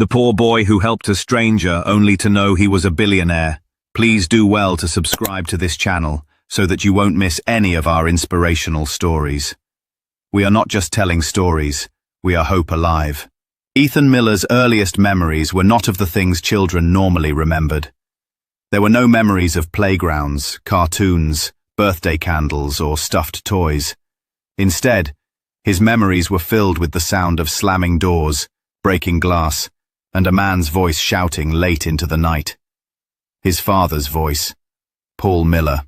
The poor boy who helped a stranger only to know he was a billionaire. Please do well to subscribe to this channel so that you won't miss any of our inspirational stories. We are not just telling stories, we are hope alive. Ethan Miller's earliest memories were not of the things children normally remembered. There were no memories of playgrounds, cartoons, birthday candles, or stuffed toys. Instead, his memories were filled with the sound of slamming doors, breaking glass, and a man's voice shouting late into the night. His father's voice, Paul Miller.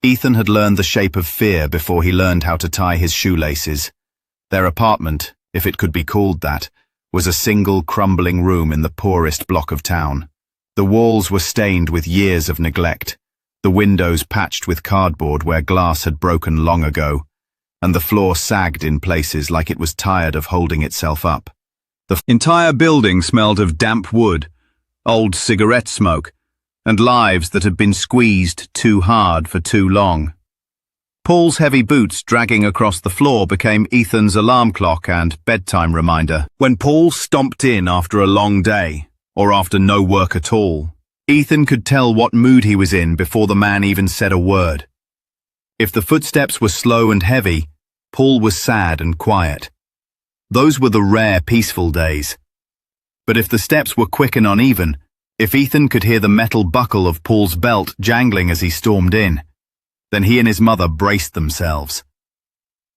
Ethan had learned the shape of fear before he learned how to tie his shoelaces. Their apartment, if it could be called that, was a single crumbling room in the poorest block of town. The walls were stained with years of neglect, the windows patched with cardboard where glass had broken long ago, and the floor sagged in places like it was tired of holding itself up. The entire building smelled of damp wood, old cigarette smoke, and lives that had been squeezed too hard for too long. Paul's heavy boots dragging across the floor became Ethan's alarm clock and bedtime reminder. When Paul stomped in after a long day, or after no work at all, Ethan could tell what mood he was in before the man even said a word. If the footsteps were slow and heavy, Paul was sad and quiet. Those were the rare, peaceful days. But if the steps were quick and uneven, if Ethan could hear the metal buckle of Paul's belt jangling as he stormed in, then he and his mother braced themselves.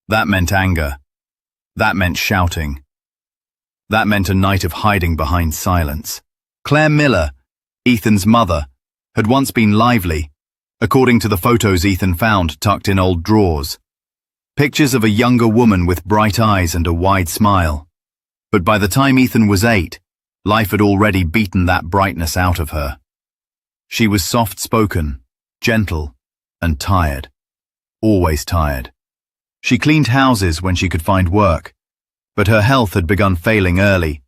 That meant anger. That meant shouting. That meant a night of hiding behind silence. Claire Miller, Ethan's mother, had once been lively, according to the photos Ethan found tucked in old drawers. Pictures of a younger woman with bright eyes and a wide smile. But by the time Ethan was 8, life had already beaten that brightness out of her. She was soft-spoken, gentle, and tired. Always tired. She cleaned houses when she could find work, but her health had begun failing early,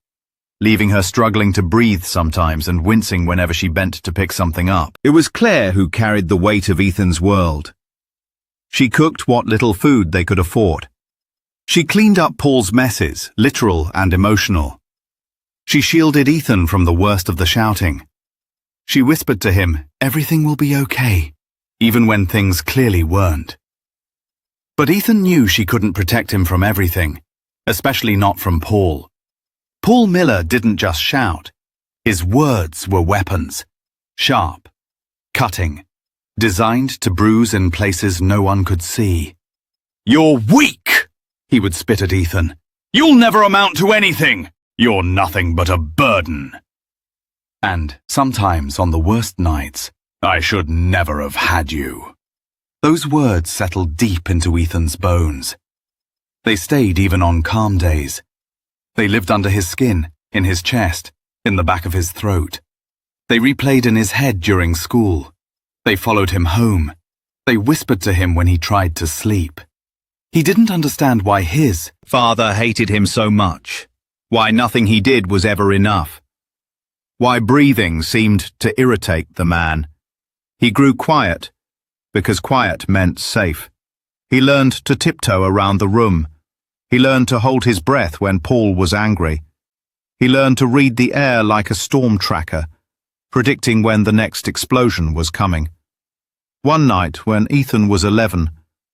leaving her struggling to breathe sometimes and wincing whenever she bent to pick something up. It was Claire who carried the weight of Ethan's world. She cooked what little food they could afford. She cleaned up Paul's messes, literal and emotional. She shielded Ethan from the worst of the shouting. She whispered to him, "Everything will be okay," even when things clearly weren't. But Ethan knew she couldn't protect him from everything, especially not from Paul. Paul Miller didn't just shout. His words were weapons. Sharp, cutting, designed to bruise in places no one could see. "You're weak," he would spit at Ethan. "You'll never amount to anything. You're nothing but a burden." And sometimes on the worst nights, "I should never have had you." Those words settled deep into Ethan's bones. They stayed even on calm days. They lived under his skin, in his chest, in the back of his throat. They replayed in his head during school. They followed him home. They whispered to him when he tried to sleep. He didn't understand why his father hated him so much, why nothing he did was ever enough, why breathing seemed to irritate the man. He grew quiet, because quiet meant safe. He learned to tiptoe around the room. He learned to hold his breath when Paul was angry. He learned to read the air like a storm tracker, predicting when the next explosion was coming. One night, when Ethan was 11,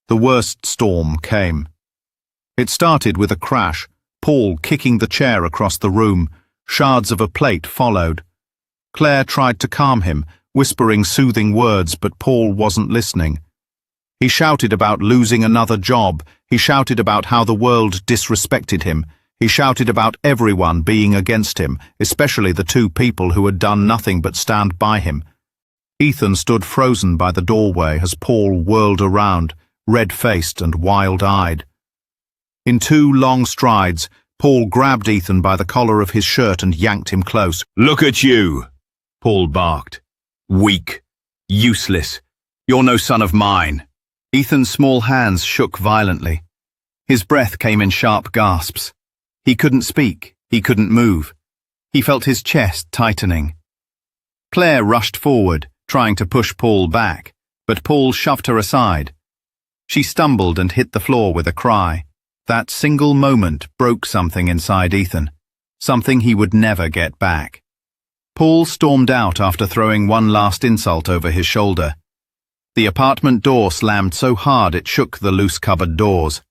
the worst storm came. It started with a crash, Paul kicking the chair across the room. Shards of a plate followed. Claire tried to calm him, whispering soothing words, but Paul wasn't listening. He shouted about losing another job. He shouted about how the world disrespected him. He shouted about everyone being against him, especially the two people who had done nothing but stand by him. Ethan stood frozen by the doorway as Paul whirled around, red-faced and wild-eyed. In 2 long strides, Paul grabbed Ethan by the collar of his shirt and yanked him close. "Look at you," Paul barked. "Weak. Useless. You're no son of mine." Ethan's small hands shook violently. His breath came in sharp gasps. He couldn't speak. He couldn't move. He felt his chest tightening. Claire rushed forward, trying to push Paul back, but Paul shoved her aside. She stumbled and hit the floor with a cry. That single moment broke something inside Ethan. something he would never get back. Paul stormed out after throwing one last insult over his shoulder. The apartment door slammed so hard it shook the loose cupboard doors.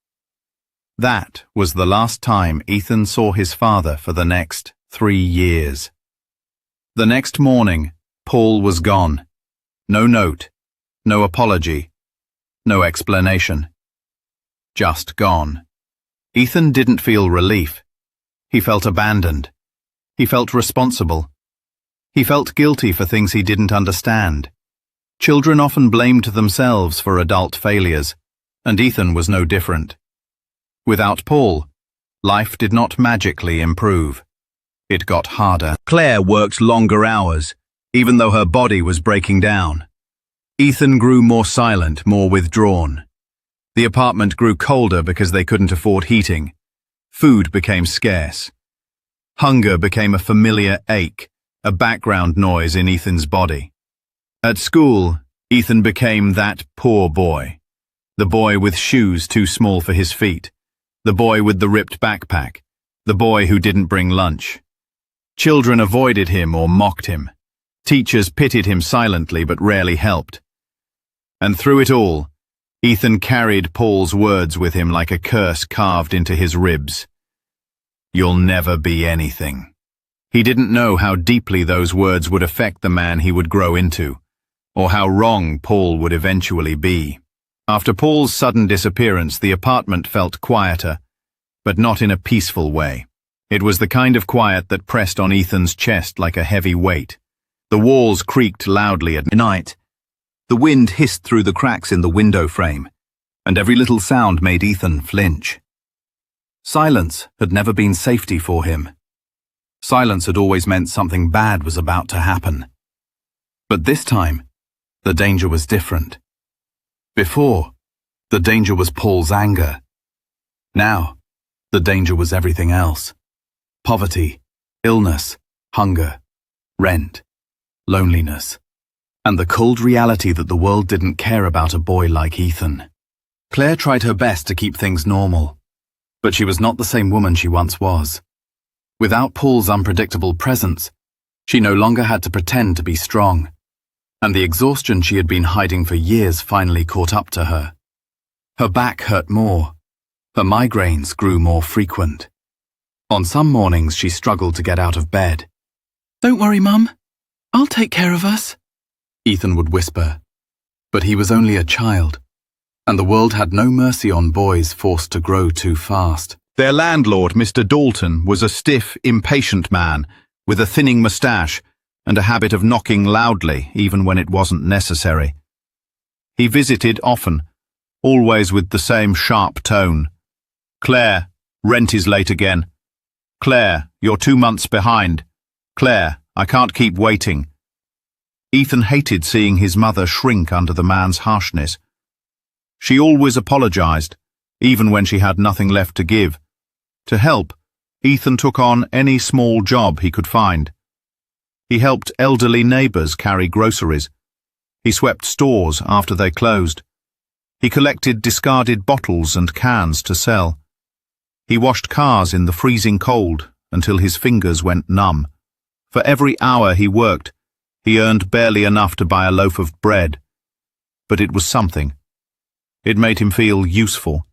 That was the last time Ethan saw his father for the next 3 years. The next morning, Paul was gone. No note, no apology, no explanation. Just gone. Ethan didn't feel relief. He felt abandoned. He felt responsible. He felt guilty for things he didn't understand. Children often blamed themselves for adult failures, and Ethan was no different. Without Paul, life did not magically improve. It got harder. Claire worked longer hours, even though her body was breaking down. Ethan grew more silent, more withdrawn. The apartment grew colder because they couldn't afford heating. Food became scarce. Hunger became a familiar ache, a background noise in Ethan's body. At school, Ethan became that poor boy. The boy with shoes too small for his feet. The boy with the ripped backpack. The boy who didn't bring lunch. Children avoided him or mocked him. Teachers pitied him silently but rarely helped. And through it all, Ethan carried Paul's words with him like a curse carved into his ribs. You'll never be anything. He didn't know how deeply those words would affect the man he would grow into, or how wrong Paul would eventually be. After Paul's sudden disappearance, the apartment felt quieter, but not in a peaceful way. It was the kind of quiet that pressed on Ethan's chest like a heavy weight. The walls creaked loudly at night. The wind hissed through the cracks in the window frame, and every little sound made Ethan flinch. Silence had never been safety for him. Silence had always meant something bad was about to happen. But this time, the danger was different. Before, the danger was Paul's anger. Now, the danger was everything else. Poverty, illness, hunger, rent, loneliness, and the cold reality that the world didn't care about a boy like Ethan. Claire tried her best to keep things normal, but she was not the same woman she once was. Without Paul's unpredictable presence, she no longer had to pretend to be strong, and the exhaustion she had been hiding for years finally caught up to her. Her back hurt more. Her migraines grew more frequent. On some mornings she struggled to get out of bed. "Don't worry, Mum. I'll take care of us," Ethan would whisper. But he was only a child, and the world had no mercy on boys forced to grow too fast. Their landlord, Mr. Dalton, was a stiff, impatient man with a thinning moustache and a habit of knocking loudly even when it wasn't necessary. He visited often, always with the same sharp tone. "Claire, rent is late again. Claire, you're 2 months behind. Claire, I can't keep waiting." Ethan hated seeing his mother shrink under the man's harshness. She always apologized, even when she had nothing left to give. To help, Ethan took on any small job he could find. He helped elderly neighbors carry groceries. He swept stores after they closed. He collected discarded bottles and cans to sell. He washed cars in the freezing cold until his fingers went numb. For every hour he worked, he earned barely enough to buy a loaf of bread. But it was something. It made him feel useful.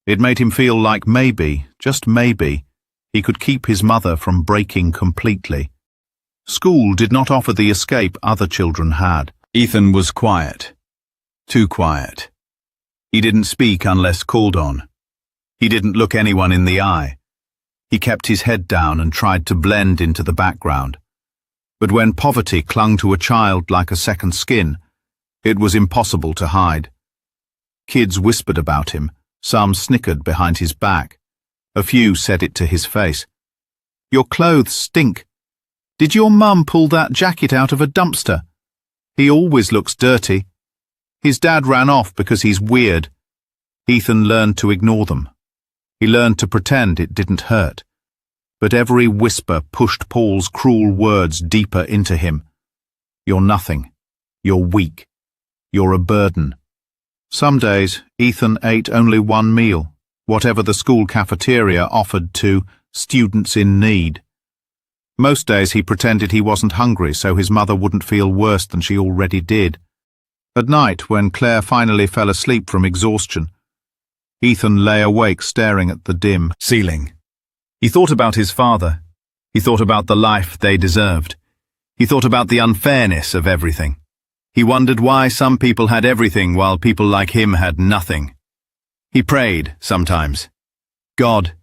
It made him feel like maybe, just maybe, he could keep his mother from breaking completely. School did not offer the escape other children had. Ethan was quiet. Too quiet. He didn't speak unless called on. He didn't look anyone in the eye. He kept his head down and tried to blend into the background. But when poverty clung to a child like a second skin, it was impossible to hide. Kids whispered about him. Some snickered behind his back. A few said it to his face. "Your clothes stink. Did your mum pull that jacket out of a dumpster? He always looks dirty. His dad ran off because he's weird." Ethan learned to ignore them. He learned to pretend it didn't hurt. But every whisper pushed Paul's cruel words deeper into him. "You're nothing. You're weak. You're a burden." Some days, Ethan ate only one meal, whatever the school cafeteria offered to students in need. Most days he pretended he wasn't hungry so his mother wouldn't feel worse than she already did. At night, when Claire finally fell asleep from exhaustion, Ethan lay awake staring at the dim ceiling. He thought about his father. He thought about the life they deserved. He thought about the unfairness of everything. He wondered why some people had everything while people like him had nothing. He prayed sometimes, "God,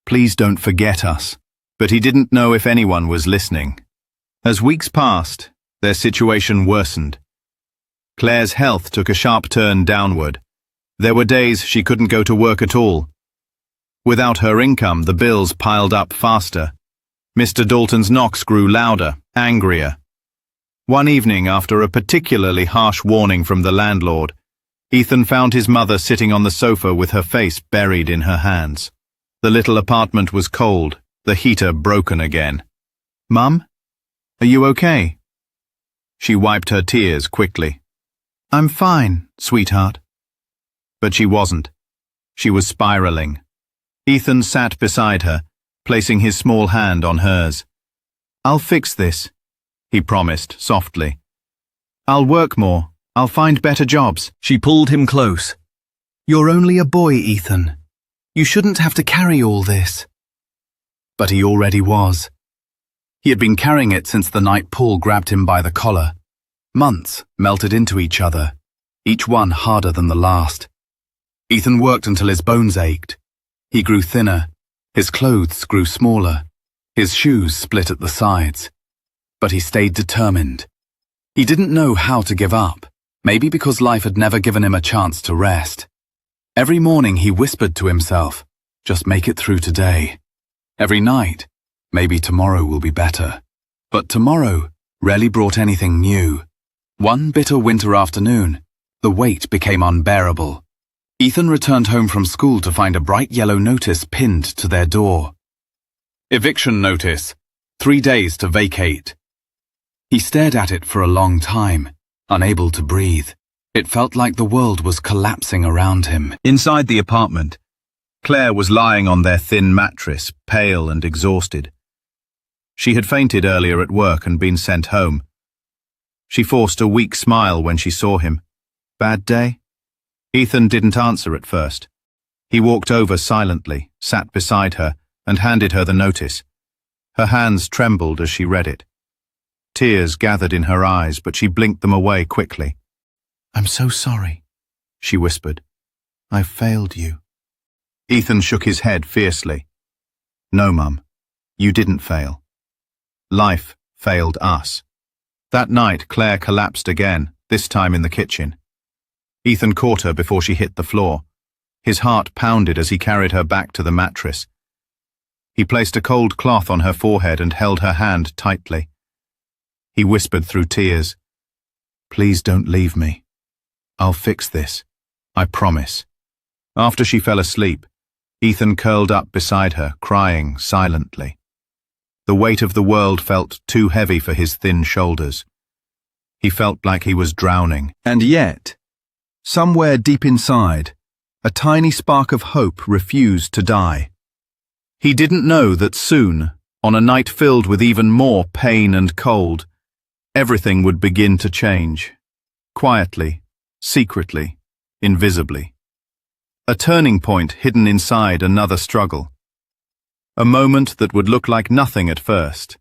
please don't forget us." But he didn't know if anyone was listening. As weeks passed, their situation worsened. Claire's health took a sharp turn downward. There were days she couldn't go to work at all. Without her income, the bills piled up faster. Mr. Dalton's knocks grew louder, angrier. One evening, after a particularly harsh warning from the landlord, Ethan found his mother sitting on the sofa with her face buried in her hands. The little apartment was cold, the heater broken again. "Mum, are you okay?" She wiped her tears quickly. "I'm fine, sweetheart." But she wasn't. She was spiraling. Ethan sat beside her, placing his small hand on hers. "I'll fix this," he promised softly. "I'll work more. I'll find better jobs." She pulled him close. "You're only a boy, Ethan. You shouldn't have to carry all this." But he already was. He had been carrying it since the night Paul grabbed him by the collar. Months melted into each other, each one harder than the last. Ethan worked until his bones ached. He grew thinner, his clothes grew smaller, his shoes split at the sides. But he stayed determined. He didn't know how to give up, maybe because life had never given him a chance to rest. Every morning he whispered to himself, "Just make it through today." Every night, "Maybe tomorrow will be better." But tomorrow rarely brought anything new. One bitter winter afternoon, the weight became unbearable. Ethan returned home from school to find a bright yellow notice pinned to their door. "Eviction notice. 3 days to vacate." He stared at it for a long time, unable to breathe. It felt like the world was collapsing around him. Inside the apartment, Claire was lying on their thin mattress, pale and exhausted. She had fainted earlier at work and been sent home. She forced a weak smile when she saw him. "Bad day?" Ethan didn't answer at first. He walked over silently, sat beside her, and handed her the notice. Her hands trembled as she read it. Tears gathered in her eyes, but she blinked them away quickly. "I'm so sorry," she whispered. "I've failed you." Ethan shook his head fiercely. "No, Mum, you didn't fail. Life failed us." That night, Claire collapsed again, this time in the kitchen. Ethan caught her before she hit the floor. His heart pounded as he carried her back to the mattress. He placed a cold cloth on her forehead and held her hand tightly. He whispered through tears, "Please don't leave me. I'll fix this. I promise." After she fell asleep, Ethan curled up beside her, crying silently. The weight of the world felt too heavy for his thin shoulders. He felt like he was drowning. And yet, somewhere deep inside, a tiny spark of hope refused to die. He didn't know that soon, on a night filled with even more pain and cold, everything would begin to change. Quietly, secretly, invisibly. A turning point hidden inside another struggle. A moment that would look like nothing at first.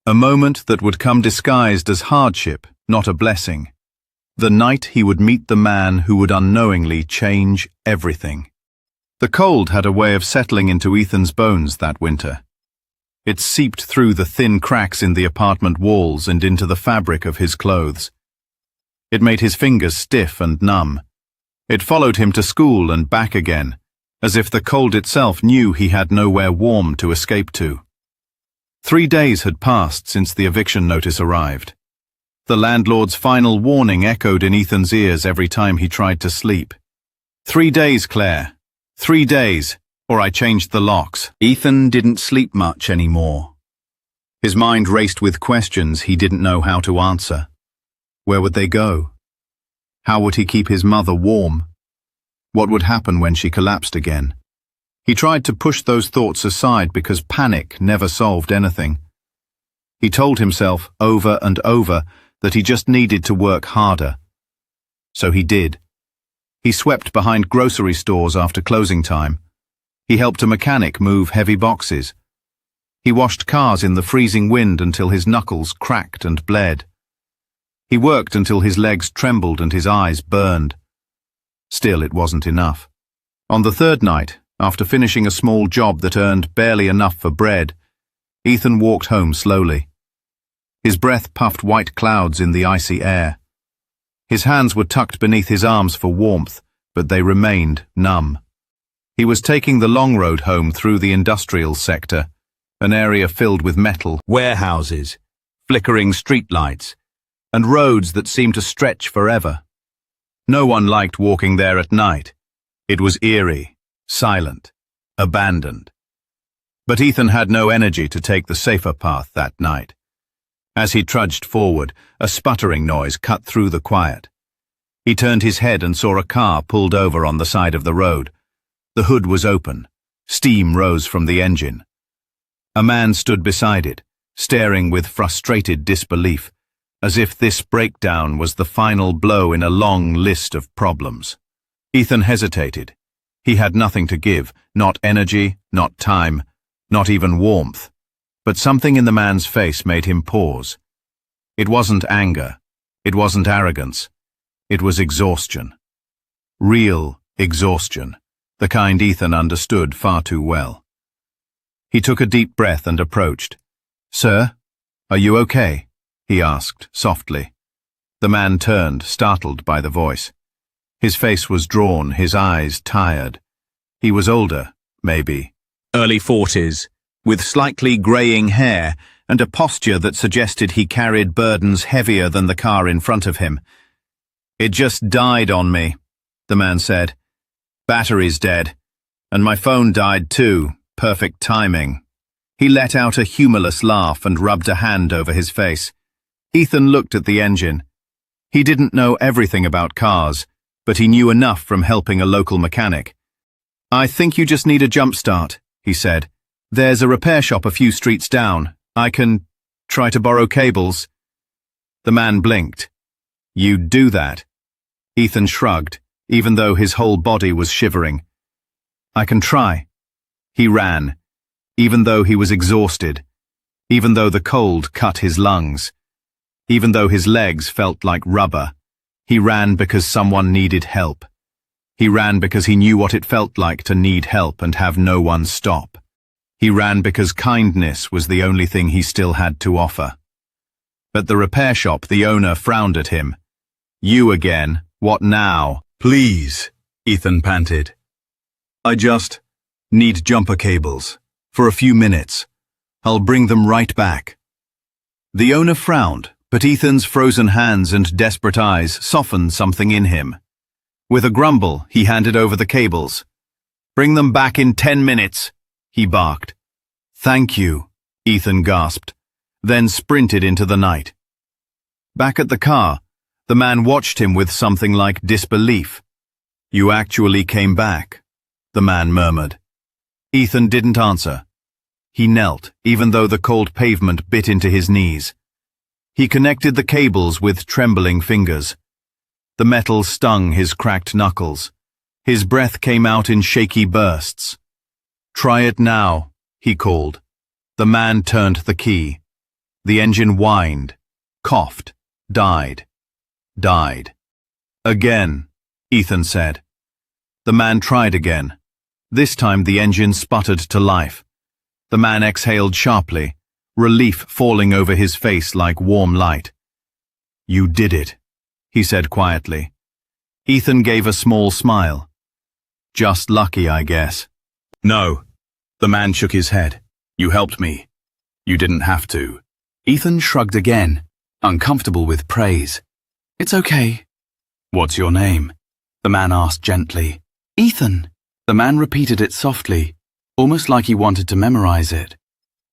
A moment that would come disguised as hardship, not a blessing. The night he would meet the man who would unknowingly change everything. The cold had a way of settling into Ethan's bones that winter. It seeped through the thin cracks in the apartment walls and into the fabric of his clothes. It made his fingers stiff and numb. It followed him to school and back again, as if the cold itself knew he had nowhere warm to escape to. 3 days had passed since the eviction notice arrived. The landlord's final warning echoed in Ethan's ears every time he tried to sleep. 3 days, Claire. 3 days, or I changed the locks. Ethan didn't sleep much anymore. His mind raced with questions he didn't know how to answer. Where would they go? How would he keep his mother warm? What would happen when she collapsed again? He tried to push those thoughts aside because panic never solved anything. He told himself over and over that he just needed to work harder. So he did. He swept behind grocery stores after closing time. He helped a mechanic move heavy boxes. He washed cars in the freezing wind until his knuckles cracked and bled. He worked until his legs trembled and his eyes burned. Still, it wasn't enough. On the third night, after finishing a small job that earned barely enough for bread, Ethan walked home slowly. His breath puffed white clouds in the icy air. His hands were tucked beneath his arms for warmth, but they remained numb. He was taking the long road home through the industrial sector, an area filled with metal, warehouses, flickering streetlights, and roads that seemed to stretch forever. No one liked walking there at night. It was eerie, silent, abandoned. But Ethan had no energy to take the safer path that night. As he trudged forward, a sputtering noise cut through the quiet. He turned his head and saw a car pulled over on the side of the road. The hood was open. Steam rose from the engine. A man stood beside it, staring with frustrated disbelief, as if this breakdown was the final blow in a long list of problems. Ethan hesitated. He had nothing to give, not energy, not time, not even warmth. But something in the man's face made him pause. It wasn't anger. It wasn't arrogance. It was exhaustion. Real exhaustion, the kind Ethan understood far too well. He took a deep breath and approached. "Sir, are you okay?" he asked softly. The man turned, startled by the voice. His face was drawn, his eyes tired. He was older, maybe, early 40s, with slightly greying hair and a posture that suggested he carried burdens heavier than the car in front of him. "It just died on me," the man said. "Battery's dead. And my phone died too. Perfect timing." He let out a humorless laugh and rubbed a hand over his face. Ethan looked at the engine. He didn't know everything about cars, but he knew enough from helping a local mechanic. "I think you just need a jump start," he said. "There's a repair shop a few streets down. I can try to borrow cables." The man blinked. "You'd do that?" Ethan shrugged, even though his whole body was shivering. "I can try." He ran, even though he was exhausted, even though the cold cut his lungs, even though his legs felt like rubber. He ran because someone needed help. He ran because he knew what it felt like to need help and have no one stop. He ran because kindness was the only thing he still had to offer. At the repair shop, the owner frowned at him. "You again? What now?" "Please," Ethan panted. "I just need jumper cables. For a few minutes. I'll bring them right back." The owner frowned, but Ethan's frozen hands and desperate eyes softened something in him. With a grumble, he handed over the cables. "Bring them back in 10 minutes, he barked. "Thank you," Ethan gasped, then sprinted into the night. Back at the car, the man watched him with something like disbelief. "You actually came back," the man murmured. Ethan didn't answer. He knelt, even though the cold pavement bit into his knees. He connected the cables with trembling fingers. The metal stung his cracked knuckles. His breath came out in shaky bursts. "Try it now," he called. The man turned the key. The engine whined, coughed, died. "Again," Ethan said. The man tried again. This time the engine sputtered to life. The man exhaled sharply, relief falling over his face like warm light. "You did it," he said quietly. Ethan gave a small smile. "Just lucky, I guess." "No." The man shook his head. "You helped me. You didn't have to." Ethan shrugged again, uncomfortable with praise. "It's okay." "What's your name?" the man asked gently. "Ethan." The man repeated it softly, almost like he wanted to memorize it.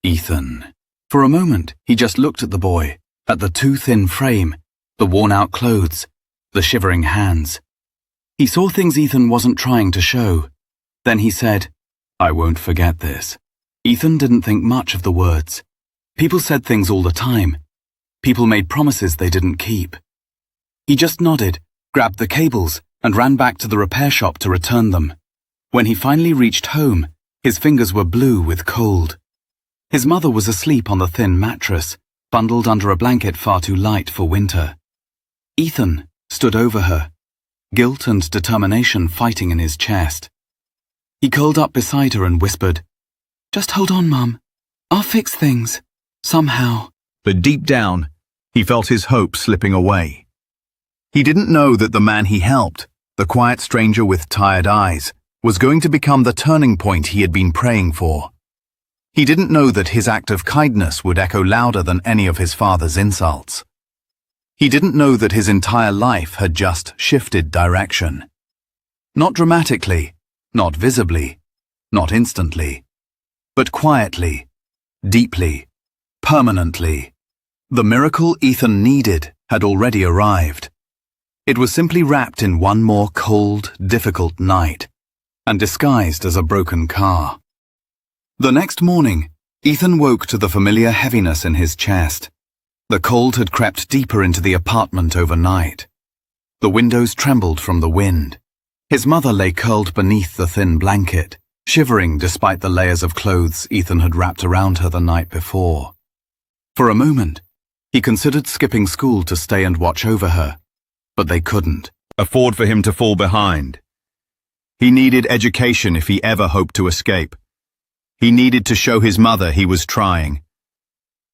"Ethan." For a moment, he just looked at the boy, at the too thin frame, the worn-out clothes, the shivering hands. He saw things Ethan wasn't trying to show. Then he said, "I won't forget this." Ethan didn't think much of the words. People said things all the time. People made promises they didn't keep. He just nodded, grabbed the cables, and ran back to the repair shop to return them. When he finally reached home, his fingers were blue with cold. His mother was asleep on the thin mattress, bundled under a blanket far too light for winter. Ethan stood over her, guilt and determination fighting in his chest. He curled up beside her and whispered, "Just hold on, Mum. I'll fix things. Somehow." But deep down, he felt his hope slipping away. He didn't know that the man he helped, the quiet stranger with tired eyes, was going to become the turning point he had been praying for. He didn't know that his act of kindness would echo louder than any of his father's insults. He didn't know that his entire life had just shifted direction. Not dramatically, not visibly, not instantly, but quietly, deeply, permanently. The miracle Ethan needed had already arrived. It was simply wrapped in one more cold, difficult night, and disguised as a broken car. The next morning, Ethan woke to the familiar heaviness in his chest. The cold had crept deeper into the apartment overnight. The windows trembled from the wind. His mother lay curled beneath the thin blanket, shivering despite the layers of clothes Ethan had wrapped around her the night before. For a moment, he considered skipping school to stay and watch over her, but they couldn't afford for him to fall behind. He needed education if he ever hoped to escape. He needed to show his mother he was trying.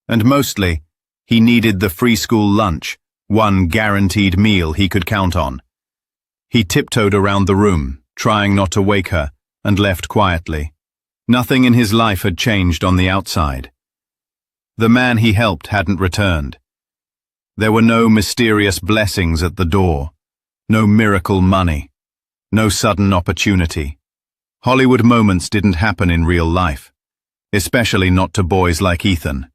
And mostly, he needed the free school lunch, one guaranteed meal he could count on. He tiptoed around the room, trying not to wake her, and left quietly. Nothing in his life had changed on the outside. The man he helped hadn't returned. There were no mysterious blessings at the door, no miracle money, no sudden opportunity. Hollywood moments didn't happen in real life, especially not to boys like Ethan.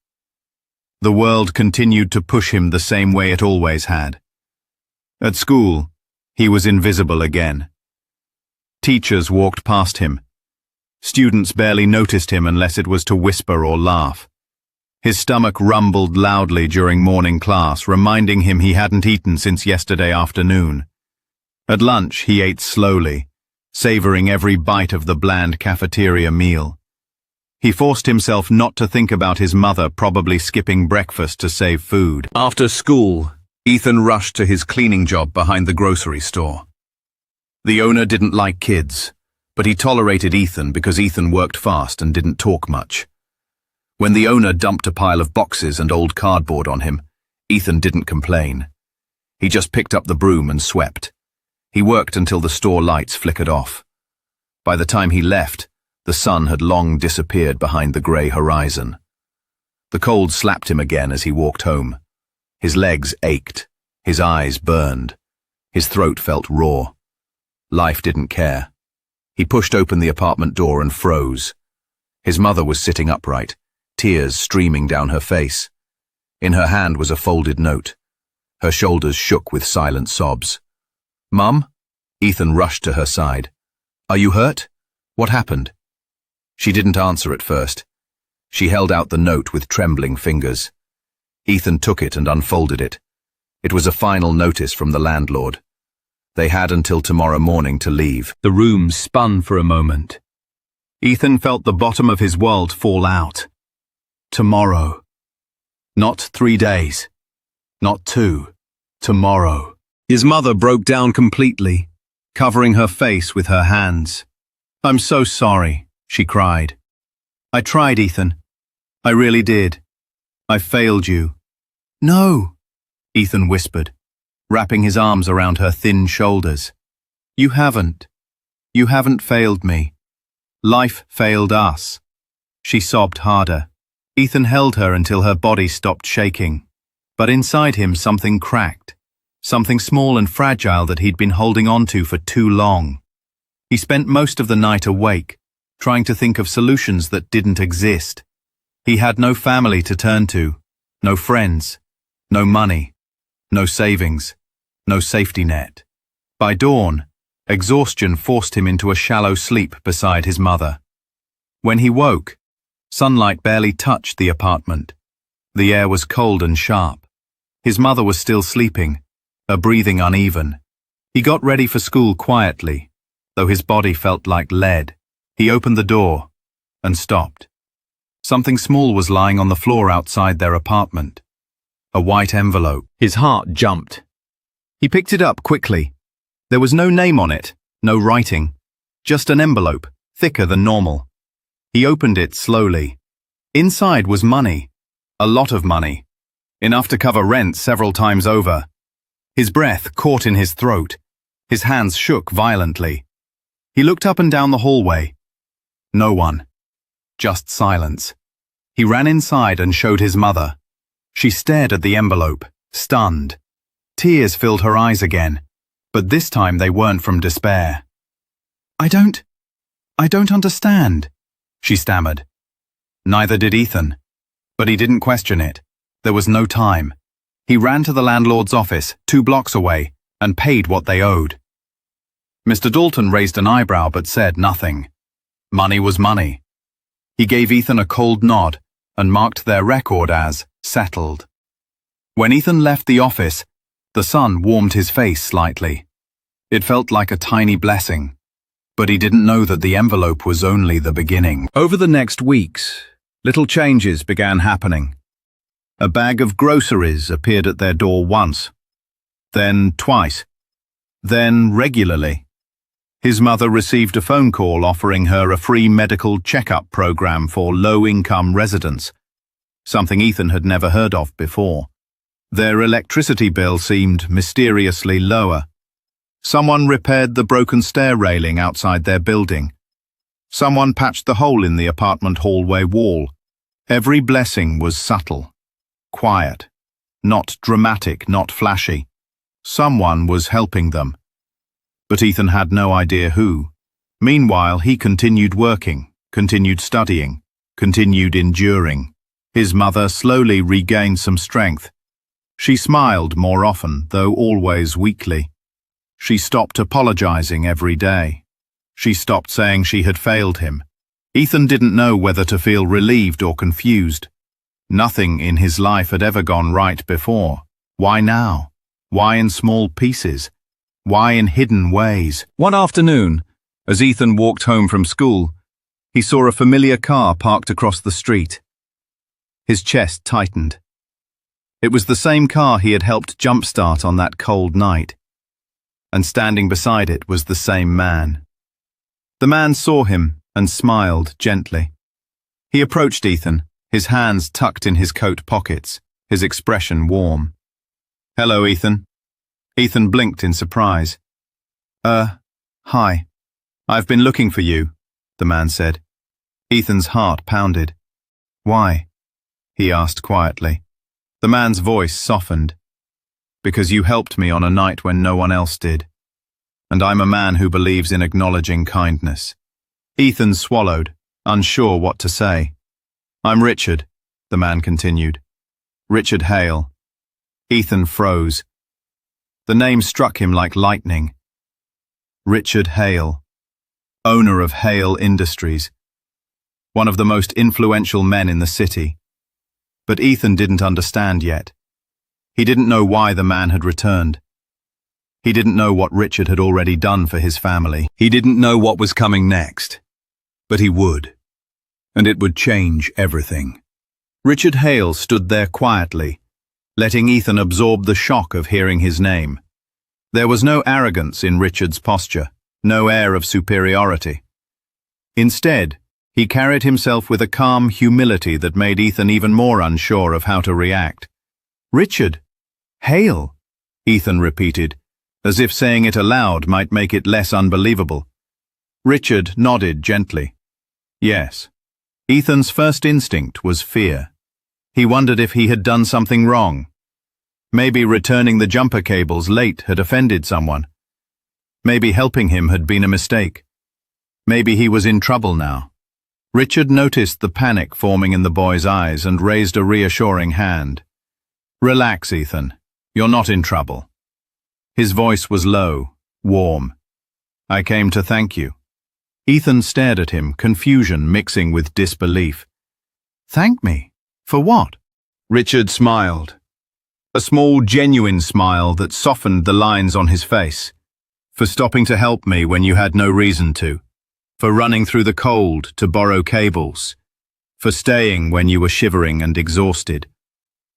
The world continued to push him the same way it always had. At school, he was invisible again. Teachers walked past him. Students barely noticed him unless it was to whisper or laugh. His stomach rumbled loudly during morning class, reminding him he hadn't eaten since yesterday afternoon. At lunch, he ate slowly, savoring every bite of the bland cafeteria meal. He forced himself not to think about his mother probably skipping breakfast to save food. After school, Ethan rushed to his cleaning job behind the grocery store. The owner didn't like kids, but he tolerated Ethan because Ethan worked fast and didn't talk much. When the owner dumped a pile of boxes and old cardboard on him, Ethan didn't complain. He just picked up the broom and swept. He worked until the store lights flickered off. By the time he left, the sun had long disappeared behind the grey horizon. The cold slapped him again as he walked home. His legs ached, his eyes burned, his throat felt raw. Life didn't care. He pushed open the apartment door and froze. His mother was sitting upright, tears streaming down her face. In her hand was a folded note. Her shoulders shook with silent sobs. "Mum?" Ethan rushed to her side. "Are you hurt? What happened?" She didn't answer at first. She held out the note with trembling fingers. Ethan took it and unfolded it. It was a final notice from the landlord. They had until tomorrow morning to leave. The room spun for a moment. Ethan felt the bottom of his world fall out. Tomorrow. Not 3 days. Not 2. Tomorrow. His mother broke down completely, covering her face with her hands. "I'm so sorry," she cried. "I tried, Ethan. I really did. I failed you." "No," Ethan whispered, wrapping his arms around her thin shoulders. "You haven't. You haven't failed me. Life failed us." She sobbed harder. Ethan held her until her body stopped shaking. But inside him something cracked. Something small and fragile that he'd been holding on to for too long. He spent most of the night awake, trying to think of solutions that didn't exist. He had no family to turn to, no friends, no money, no savings, no safety net. By dawn, exhaustion forced him into a shallow sleep beside his mother. When he woke, sunlight barely touched the apartment. The air was cold and sharp. His mother was still sleeping, her breathing uneven. He got ready for school quietly, though his body felt like lead. He opened the door and stopped. Something small was lying on the floor outside their apartment. A white envelope. His heart jumped. He picked it up quickly. There was no name on it, no writing, just an envelope, thicker than normal. He opened it slowly. Inside was money, a lot of money, enough to cover rent several times over. His breath caught in his throat. His hands shook violently. He looked up and down the hallway. No one. Just silence. He ran inside and showed his mother. She stared at the envelope, stunned. Tears filled her eyes again, but this time they weren't from despair. I don't understand, she stammered. Neither did Ethan, but he didn't question it. There was no time. He ran to the landlord's office, 2 blocks away, and paid what they owed. Mr. Dalton raised an eyebrow but said nothing. Money was money. He gave Ethan a cold nod and marked their record as settled. When Ethan left the office, the sun warmed his face slightly. It felt like a tiny blessing, but he didn't know that the envelope was only the beginning. Over the next weeks, little changes began happening. A bag of groceries appeared at their door once, then twice, then regularly. His mother received a phone call offering her a free medical checkup program for low-income residents, something Ethan had never heard of before. Their electricity bill seemed mysteriously lower. Someone repaired the broken stair railing outside their building. Someone patched the hole in the apartment hallway wall. Every blessing was subtle, quiet, not dramatic, not flashy. Someone was helping them. But Ethan had no idea who. Meanwhile, he continued working, continued studying, continued enduring. His mother slowly regained some strength. She smiled more often, though always weakly. She stopped apologizing every day. She stopped saying she had failed him. Ethan didn't know whether to feel relieved or confused. Nothing in his life had ever gone right before. Why now? Why in small pieces? Why in hidden ways? One afternoon, as Ethan walked home from school, he saw a familiar car parked across the street. His chest tightened. It was the same car he had helped jumpstart on that cold night. And standing beside it was the same man. The man saw him and smiled gently. He approached Ethan, his hands tucked in his coat pockets, his expression warm. Hello, Ethan. Ethan blinked in surprise. Hi. I've been looking for you, the man said. Ethan's heart pounded. Why? He asked quietly. The man's voice softened. Because you helped me on a night when no one else did. And I'm a man who believes in acknowledging kindness. Ethan swallowed, unsure what to say. I'm Richard, the man continued. Richard Hale. Ethan froze. The name struck him like lightning. Richard Hale, owner of Hale Industries, one of the most influential men in the city. But Ethan didn't understand yet. He didn't know why the man had returned. He didn't know what Richard had already done for his family. He didn't know what was coming next. But he would. And it would change everything. Richard Hale stood there quietly, letting Ethan absorb the shock of hearing his name. There was no arrogance in Richard's posture, no air of superiority. Instead, he carried himself with a calm humility that made Ethan even more unsure of how to react. Richard Hale, Ethan repeated, as if saying it aloud might make it less unbelievable. Richard nodded gently. Yes. Ethan's first instinct was fear. He wondered if he had done something wrong. Maybe returning the jumper cables late had offended someone. Maybe helping him had been a mistake. Maybe he was in trouble now. Richard noticed the panic forming in the boy's eyes and raised a reassuring hand. Relax, Ethan. You're not in trouble. His voice was low, warm. I came to thank you. Ethan stared at him, confusion mixing with disbelief. Thank me? For what? Richard smiled. A small, genuine smile that softened the lines on his face. For stopping to help me when you had no reason to. For running through the cold to borrow cables. For staying when you were shivering and exhausted.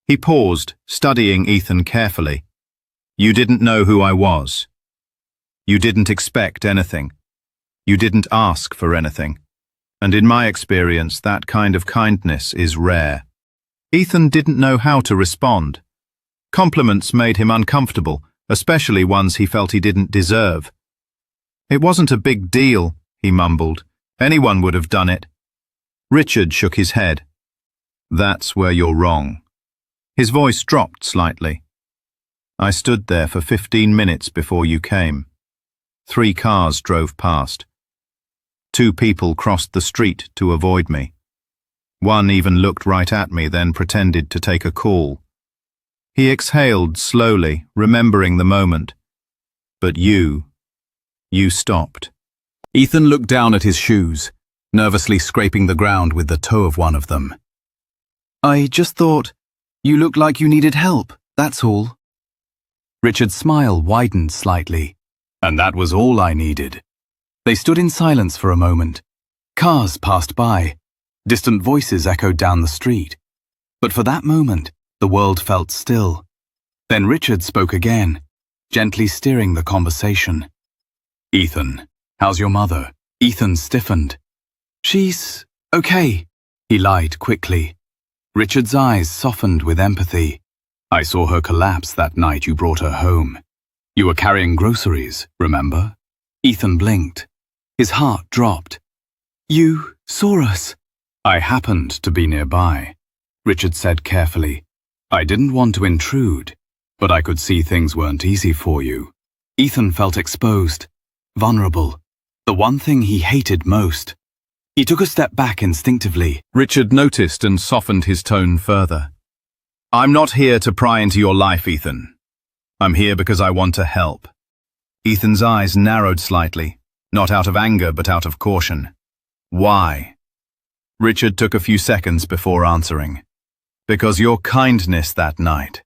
He paused, studying Ethan carefully. You didn't know who I was. You didn't expect anything. You didn't ask for anything. And in my experience, that kind of kindness is rare. Ethan didn't know how to respond. Compliments made him uncomfortable, especially ones he felt he didn't deserve. It wasn't a big deal, he mumbled. Anyone would have done it. Richard shook his head. That's where you're wrong. His voice dropped slightly. I stood there for 15 minutes before you came. 3 cars drove past. 2 people crossed the street to avoid me. One even looked right at me, then pretended to take a call. He exhaled slowly, remembering the moment. But you stopped. Ethan looked down at his shoes, nervously scraping the ground with the toe of one of them. I just thought you looked like you needed help, that's all. Richard's smile widened slightly. And that was all I needed. They stood in silence for a moment. Cars passed by. Distant voices echoed down the street. But for that moment, the world felt still. Then Richard spoke again, gently steering the conversation. Ethan, how's your mother? Ethan stiffened. She's okay, he lied quickly. Richard's eyes softened with empathy. I saw her collapse that night you brought her home. You were carrying groceries, remember? Ethan blinked. His heart dropped. You saw us. I happened to be nearby, Richard said carefully. I didn't want to intrude, but I could see things weren't easy for you. Ethan felt exposed, vulnerable, the one thing he hated most. He took a step back instinctively. Richard noticed and softened his tone further. I'm not here to pry into your life, Ethan. I'm here because I want to help. Ethan's eyes narrowed slightly, not out of anger but out of caution. Why? Richard took a few seconds before answering. Because your kindness that night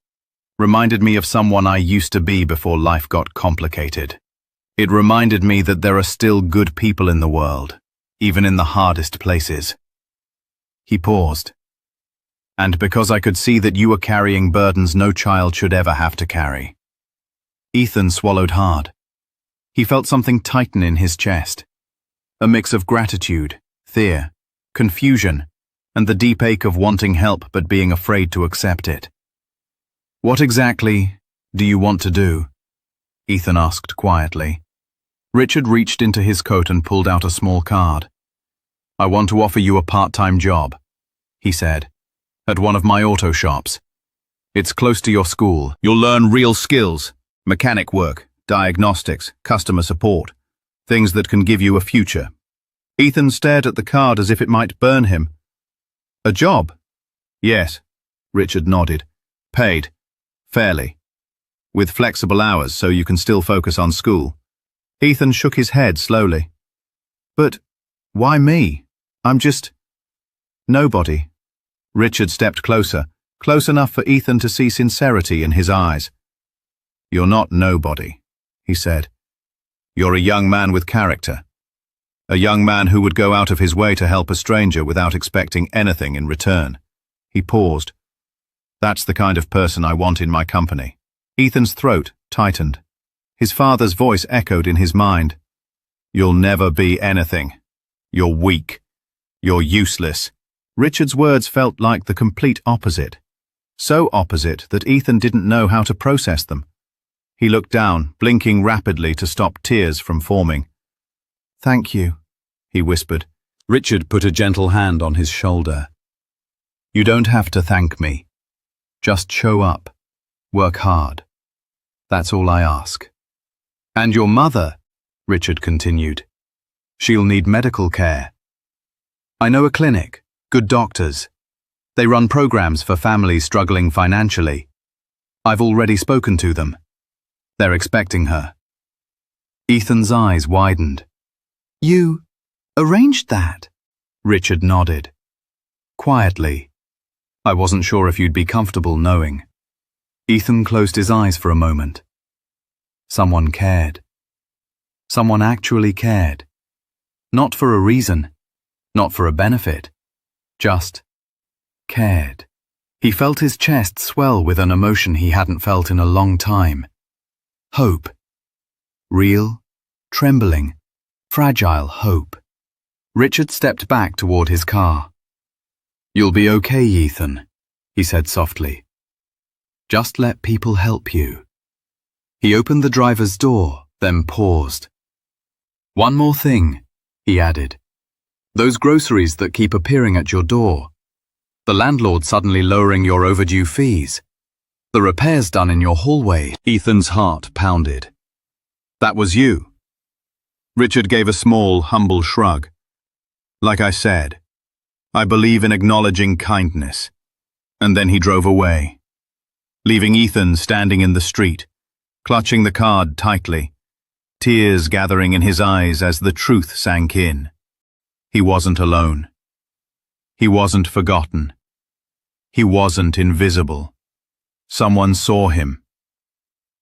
reminded me of someone I used to be before life got complicated. It reminded me that there are still good people in the world, even in the hardest places. He paused. And because I could see that you were carrying burdens no child should ever have to carry. Ethan swallowed hard. He felt something tighten in his chest. A mix of gratitude, fear, confusion, and the deep ache of wanting help but being afraid to accept it. What exactly do you want to do? Ethan asked quietly. Richard reached into his coat and pulled out a small card. I want to offer you a part-time job, he said, at one of my auto shops. It's close to your school. You'll learn real skills, mechanic work, diagnostics, customer support, things that can give you a future. Ethan stared at the card as if it might burn him. A job? Yes, Richard nodded. Paid. Fairly. With flexible hours so you can still focus on school. Ethan shook his head slowly. But why me? I'm just nobody. Richard stepped closer, close enough for Ethan to see sincerity in his eyes. You're not nobody, he said. You're a young man with character. A young man who would go out of his way to help a stranger without expecting anything in return. He paused. That's the kind of person I want in my company. Ethan's throat tightened. His father's voice echoed in his mind. You'll never be anything. You're weak. You're useless. Richard's words felt like the complete opposite. So opposite that Ethan didn't know how to process them. He looked down, blinking rapidly to stop tears from forming. Thank you, he whispered. Richard put a gentle hand on his shoulder. You don't have to thank me. Just show up. Work hard. That's all I ask. And your mother, Richard continued. She'll need medical care. I know a clinic. Good doctors. They run programs for families struggling financially. I've already spoken to them. They're expecting her. Ethan's eyes widened. You arranged that? Richard nodded. Quietly. I wasn't sure if you'd be comfortable knowing. Ethan closed his eyes for a moment. Someone cared. Someone actually cared. Not for a reason, not for a benefit, just cared. He felt his chest swell with an emotion he hadn't felt in a long time. Hope. Real, trembling, fragile hope. Richard stepped back toward his car. "You'll be okay, Ethan," he said softly. "Just let people help you." He opened the driver's door, then paused. "One more thing," he added. "Those groceries that keep appearing at your door. The landlord suddenly lowering your overdue fees. The repairs done in your hallway." Ethan's heart pounded. "That was you?" Richard gave a small, humble shrug. "Like I said, I believe in acknowledging kindness." And then he drove away, leaving Ethan standing in the street, clutching the card tightly, tears gathering in his eyes as the truth sank in. He wasn't alone. He wasn't forgotten. He wasn't invisible. Someone saw him.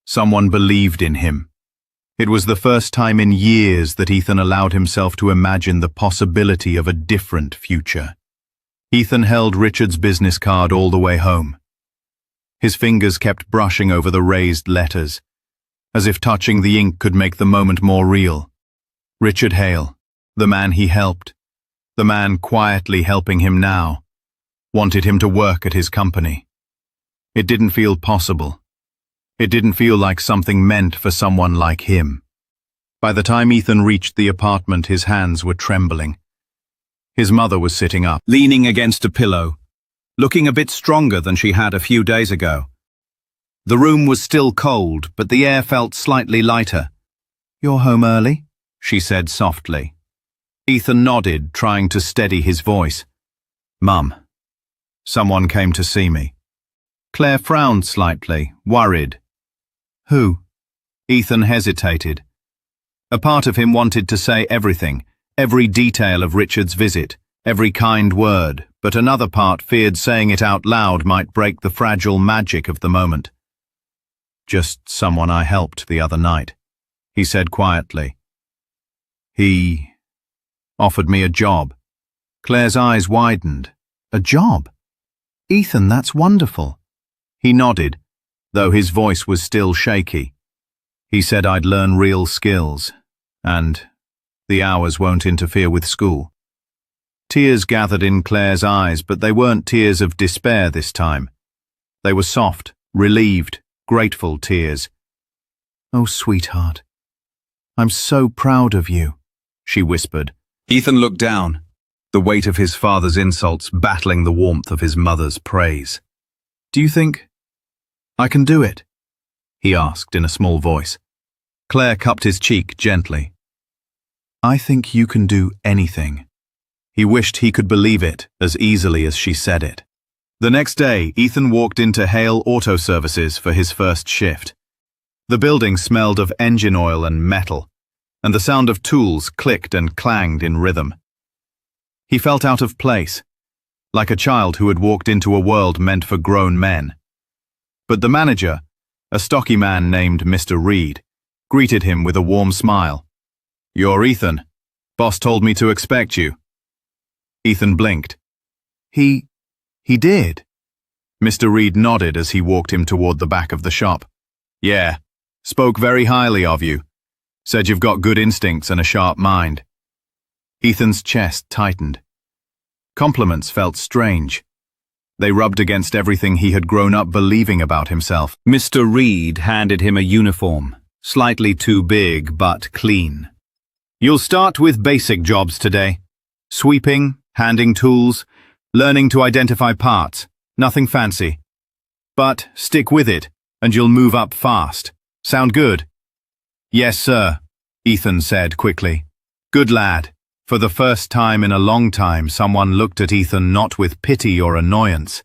Someone believed in him. It was the first time in years that Ethan allowed himself to imagine the possibility of a different future. Ethan held Richard's business card all the way home. His fingers kept brushing over the raised letters, as if touching the ink could make the moment more real. Richard Hale, the man he helped, the man quietly helping him now, wanted him to work at his company. It didn't feel possible. It didn't feel like something meant for someone like him. By the time Ethan reached the apartment, his hands were trembling. His mother was sitting up, leaning against a pillow, looking a bit stronger than she had a few days ago. The room was still cold, but the air felt slightly lighter. "You're home early?" she said softly. Ethan nodded, trying to steady his voice. "Mum, someone came to see me." Claire frowned slightly, worried. "Who?" Ethan hesitated. A part of him wanted to say everything, every detail of Richard's visit, every kind word, but another part feared saying it out loud might break the fragile magic of the moment. "Just someone I helped the other night," he said quietly. "He offered me a job." Claire's eyes widened. "A job? Ethan, that's wonderful." He nodded, though his voice was still shaky. "He said I'd learn real skills, and the hours won't interfere with school." Tears gathered in Claire's eyes, but they weren't tears of despair this time. They were soft, relieved, grateful tears. "Oh, sweetheart, I'm so proud of you," she whispered. Ethan looked down, the weight of his father's insults battling the warmth of his mother's praise. "Do you think I can do it?" he asked in a small voice. Claire cupped his cheek gently. "I think you can do anything." He wished he could believe it as easily as she said it. The next day, Ethan walked into Hale Auto Services for his first shift. The building smelled of engine oil and metal, and the sound of tools clicked and clanged in rhythm. He felt out of place, like a child who had walked into a world meant for grown men. But the manager, a stocky man named Mr. Reed, greeted him with a warm smile. "You're Ethan. Boss told me to expect you." Ethan blinked. He did." Mr. Reed nodded as he walked him toward the back of the shop. "Yeah, spoke very highly of you. Said you've got good instincts and a sharp mind." Ethan's chest tightened. Compliments felt strange. They rubbed against everything he had grown up believing about himself. Mr. Reed handed him a uniform, slightly too big but clean. "You'll start with basic jobs today. Sweeping, handing tools, learning to identify parts. Nothing fancy. But stick with it, and you'll move up fast. Sound good?" "Yes, sir," Ethan said quickly. "Good lad." For the first time in a long time, someone looked at Ethan not with pity or annoyance,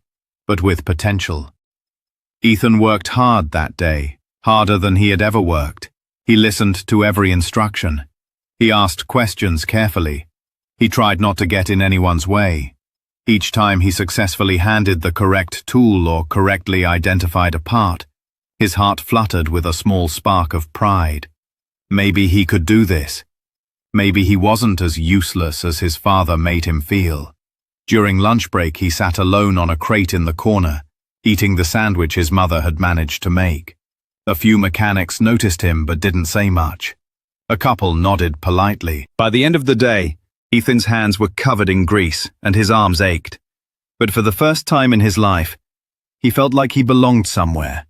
but with potential. Ethan worked hard that day, harder than he had ever worked. He listened to every instruction. He asked questions carefully. He tried not to get in anyone's way. Each time he successfully handed the correct tool or correctly identified a part, his heart fluttered with a small spark of pride. Maybe he could do this. Maybe he wasn't as useless as his father made him feel. During lunch break, he sat alone on a crate in the corner, eating the sandwich his mother had managed to make. A few mechanics noticed him but didn't say much. A couple nodded politely. By the end of the day, Ethan's hands were covered in grease and his arms ached. But for the first time in his life, he felt like he belonged somewhere.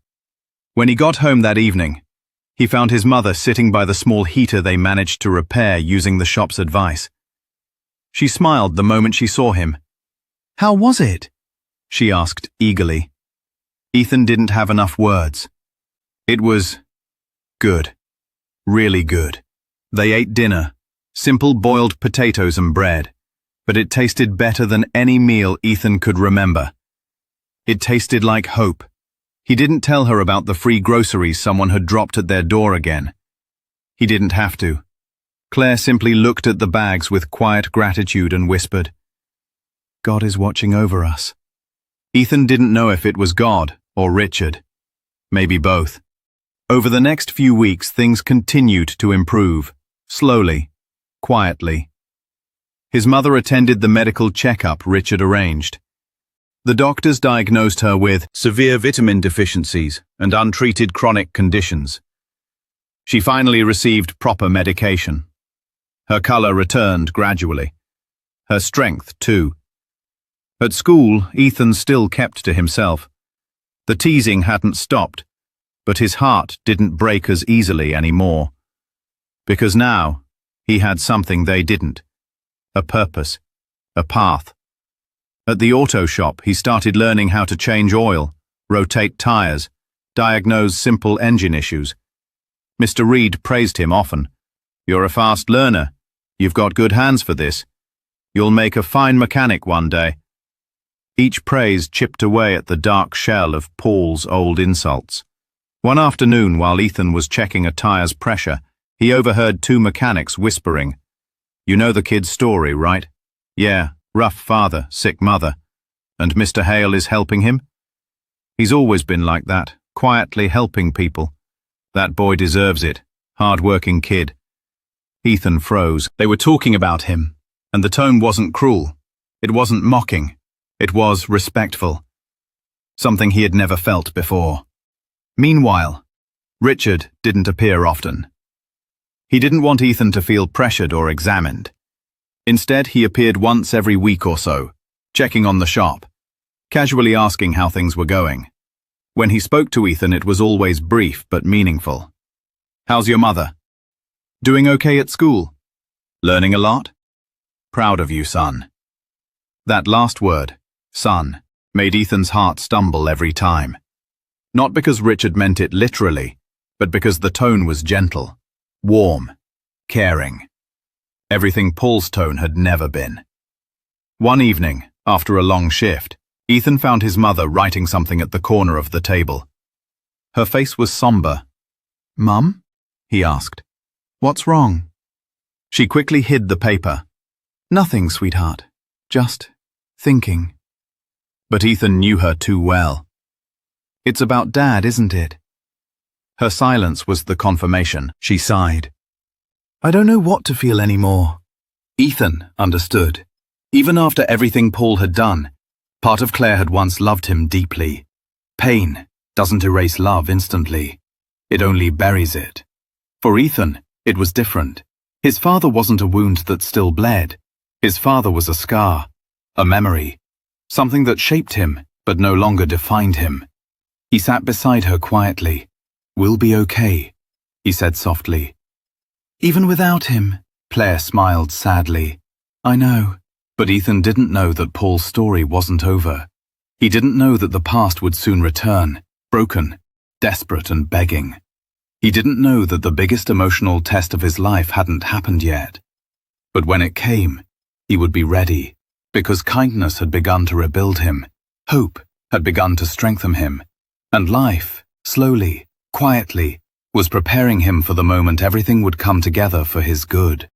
When he got home that evening, he found his mother sitting by the small heater they managed to repair using the shop's advice. She smiled the moment she saw him. "How was it?" she asked eagerly. Ethan didn't have enough words. It was good. Really good. They ate dinner, simple boiled potatoes and bread, but it tasted better than any meal Ethan could remember. It tasted like hope. He didn't tell her about the free groceries someone had dropped at their door again. He didn't have to. Claire simply looked at the bags with quiet gratitude and whispered, "God is watching over us." Ethan didn't know if it was God or Richard. Maybe both. Over the next few weeks, things continued to improve, slowly, quietly. His mother attended the medical checkup Richard arranged. The doctors diagnosed her with severe vitamin deficiencies and untreated chronic conditions. She finally received proper medication. Her color returned gradually. Her strength, too. At school, Ethan still kept to himself. The teasing hadn't stopped, but his heart didn't break as easily anymore. Because now, he had something they didn't. A purpose. A path. At the auto shop, he started learning how to change oil, rotate tires, diagnose simple engine issues. Mr. Reed praised him often. "You're a fast learner. You've got good hands for this. You'll make a fine mechanic one day." Each praise chipped away at the dark shell of Paul's old insults. One afternoon, while Ethan was checking a tire's pressure, he overheard two mechanics whispering. "You know the kid's story, right? Yeah, rough father, sick mother. And Mr. Hale is helping him? He's always been like that, quietly helping people. That boy deserves it. Hard-working kid." Ethan froze. They were talking about him, and the tone wasn't cruel. It wasn't mocking. It was respectful. Something he had never felt before. Meanwhile, Richard didn't appear often. He didn't want Ethan to feel pressured or examined. Instead, he appeared once every week or so, checking on the shop, casually asking how things were going. When he spoke to Ethan, it was always brief but meaningful. "How's your mother? Doing okay at school? Learning a lot? Proud of you, son." That last word, son, made Ethan's heart stumble every time. Not because Richard meant it literally, but because the tone was gentle, warm, caring. Everything Paul's tone had never been. One evening, after a long shift, Ethan found his mother writing something at the corner of the table. Her face was somber. "Mum?" he asked. "What's wrong?" She quickly hid the paper. "Nothing, sweetheart. Just thinking." But Ethan knew her too well. "It's about Dad, isn't it?" Her silence was the confirmation. She sighed. "I don't know what to feel anymore." Ethan understood. Even after everything Paul had done, part of Claire had once loved him deeply. Pain doesn't erase love instantly. It only buries it. For Ethan, it was different. His father wasn't a wound that still bled. His father was a scar, a memory, something that shaped him but no longer defined him. He sat beside her quietly. "We'll be okay," he said softly. "Even without him," Claire smiled sadly. "I know." But Ethan didn't know that Paul's story wasn't over. He didn't know that the past would soon return, broken, desperate and begging. He didn't know that the biggest emotional test of his life hadn't happened yet. But when it came, he would be ready, because kindness had begun to rebuild him, hope had begun to strengthen him, and life, slowly, quietly, was preparing him for the moment everything would come together for his good.